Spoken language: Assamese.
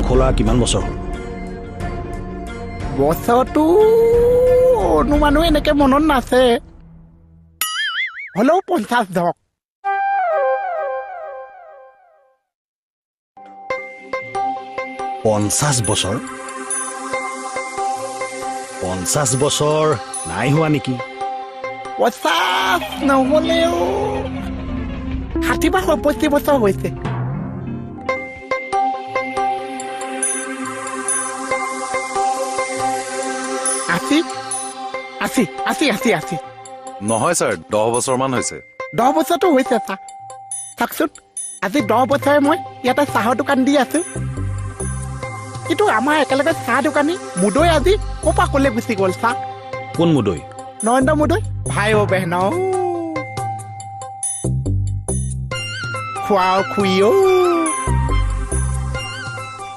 খোলা কিমান বছৰ হ'ল? বছৰটো অনুমানো এনেকে মনত নাছে হ'লেও 50 ধৰক 50 বছৰ? 50 বছৰ নাই হোৱা নেকি? 50 নহ'লেও 60 বা 65 বছৰ হৈছে আশী নহয় ছাৰ 10 বছৰমান হৈছে 10 বছৰটো হৈছে চাওকচোন আজি 10 বছৰে মই ইয়াতে চাহৰ দোকান দি আছো কিন্তু আমাৰ একেলগে চাহ দোকানী মুদৈ আজি ক'পা ক'লে গুচি গ'ল চাহ কোন মুদৈ? নৰেন্দ্ৰ মুদৈ ভাই অ' বেহন খোৱা খুই অ'